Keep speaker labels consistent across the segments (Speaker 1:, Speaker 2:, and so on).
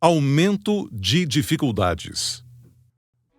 Speaker 1: Aumento de dificuldades.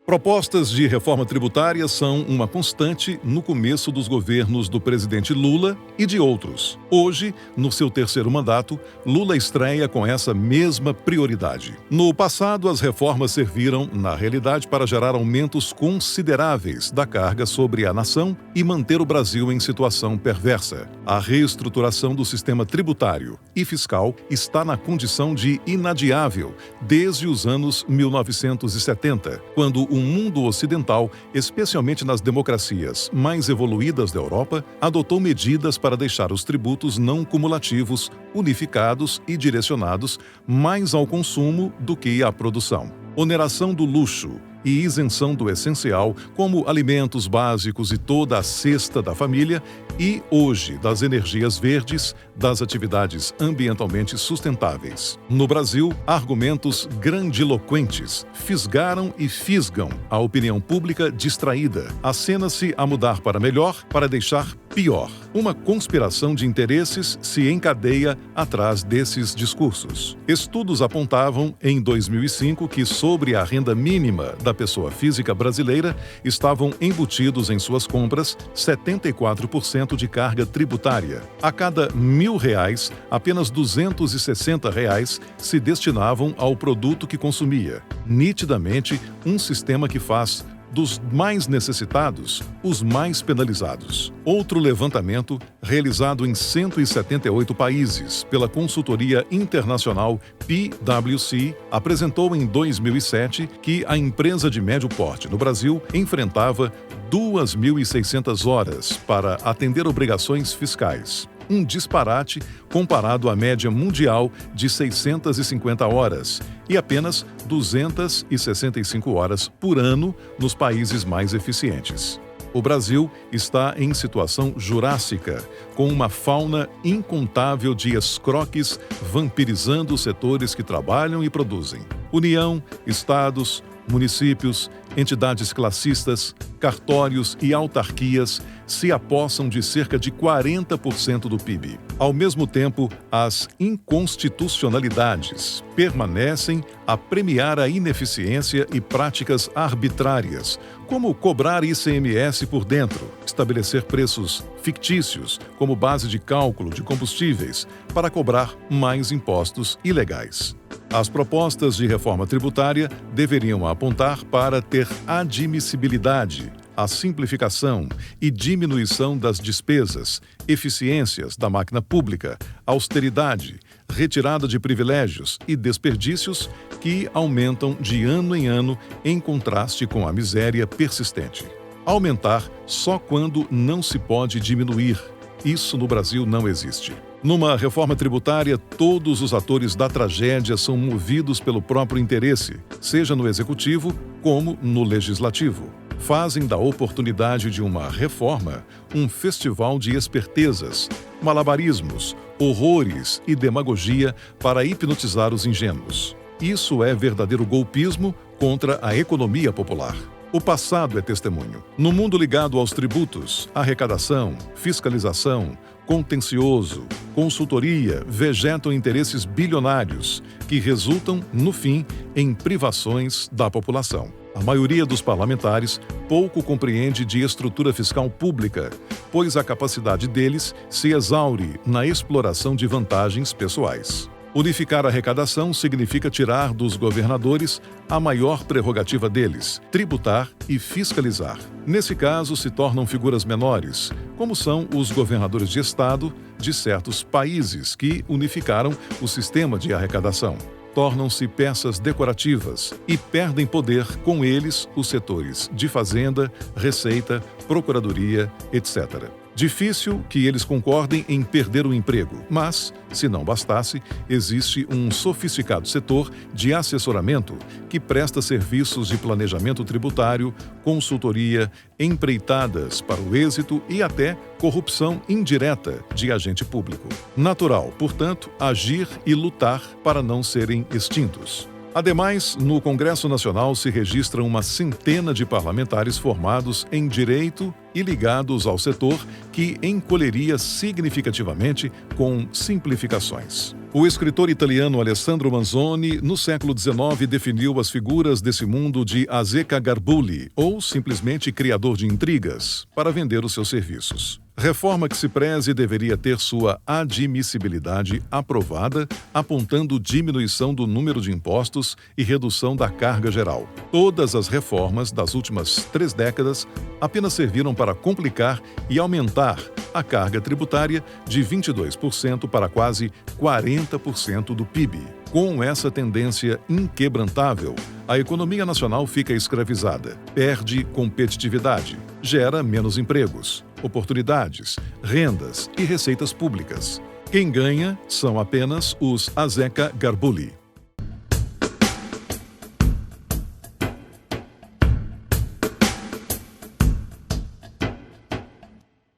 Speaker 1: Propostas de reforma tributária são uma constante no começo dos governos do presidente Lula e de outros. Hoje, no seu terceiro mandato, Lula estreia com essa mesma prioridade. No passado, as reformas serviram, na realidade, para gerar aumentos consideráveis da carga sobre a nação e manter o Brasil em situação perversa. A reestruturação do sistema tributário e fiscal está na condição de inadiável desde os anos 1970, quando o mundo ocidental, especialmente nas democracias mais evoluídas da Europa, adotou medidas para deixar os tributos não cumulativos, unificados e direcionados mais ao consumo do que à produção. Oneração do luxo e isenção do essencial, como alimentos básicos e toda a cesta da família, e, hoje, das energias verdes, das atividades ambientalmente sustentáveis. No Brasil, argumentos grandiloquentes fisgaram e fisgam a opinião pública distraída. Acena-se a mudar para melhor, para deixar pior. Uma conspiração de interesses se encadeia atrás desses discursos. Estudos apontavam, em 2005, que sobre a renda mínima da pessoa física brasileira estavam embutidos em suas compras 74% de carga tributária. A cada R$1.000, apenas R$260 se destinavam ao produto que consumia. Nitidamente, um sistema que faz dos mais necessitados, os mais penalizados. Outro levantamento, realizado em 178 países pela consultoria internacional PwC, apresentou em 2007 que a empresa de médio porte no Brasil enfrentava 2.600 horas para atender obrigações fiscais. Um disparate comparado à média mundial de 650 horas e apenas 265 horas por ano nos países mais eficientes. O Brasil está em situação jurássica, com uma fauna incontável de escroques vampirizando os setores que trabalham e produzem. União, estados, municípios, entidades classistas, cartórios e autarquias se apossam de cerca de 40% do PIB. Ao mesmo tempo, as inconstitucionalidades permanecem a premiar a ineficiência e práticas arbitrárias, como cobrar ICMS por dentro, estabelecer preços fictícios como base de cálculo de combustíveis para cobrar mais impostos ilegais. As propostas de reforma tributária deveriam apontar para ter admissibilidade, a simplificação e diminuição das despesas, eficiências da máquina pública, austeridade, retirada de privilégios e desperdícios que aumentam de ano em ano em contraste com a miséria persistente. Aumentar só quando não se pode diminuir. Isso no Brasil não existe. Numa reforma tributária, todos os atores da tragédia são movidos pelo próprio interesse, seja no executivo como no legislativo. Fazem da oportunidade de uma reforma um festival de espertezas, malabarismos, horrores e demagogia para hipnotizar os ingênuos. Isso é verdadeiro golpismo contra a economia popular. O passado é testemunho. No mundo ligado aos tributos, arrecadação, fiscalização, contencioso, consultoria, vegetam interesses bilionários que resultam, no fim, em privações da população. A maioria dos parlamentares pouco compreende de estrutura fiscal pública, pois a capacidade deles se exaure na exploração de vantagens pessoais. Unificar a arrecadação significa tirar dos governadores a maior prerrogativa deles, tributar e fiscalizar. Nesse caso, se tornam figuras menores, como são os governadores de estado de certos países que unificaram o sistema de arrecadação. Tornam-se peças decorativas e perdem poder com eles os setores de fazenda, receita, procuradoria, etc. Difícil que eles concordem em perder o emprego, mas, se não bastasse, existe um sofisticado setor de assessoramento que presta serviços de planejamento tributário, consultoria, empreitadas para o êxito e até corrupção indireta de agente público. Natural, portanto, agir e lutar para não serem extintos. Ademais, no Congresso Nacional se registra uma centena de parlamentares formados em direito e ligados ao setor que encolheria significativamente com simplificações. O escritor italiano Alessandro Manzoni, no século XIX, definiu as figuras desse mundo de Azzeccagarbugli, ou simplesmente criador de intrigas, para vender os seus serviços. Reforma que se preze deveria ter sua admissibilidade aprovada, apontando diminuição do número de impostos e redução da carga geral. Todas as reformas das últimas 3 décadas apenas serviram para complicar e aumentar a carga tributária de 22% para quase 40% do PIB. Com essa tendência inquebrantável, a economia nacional fica escravizada, perde competitividade, gera menos empregos, oportunidades, rendas e receitas públicas. Quem ganha são apenas os Azzeccagarbugli.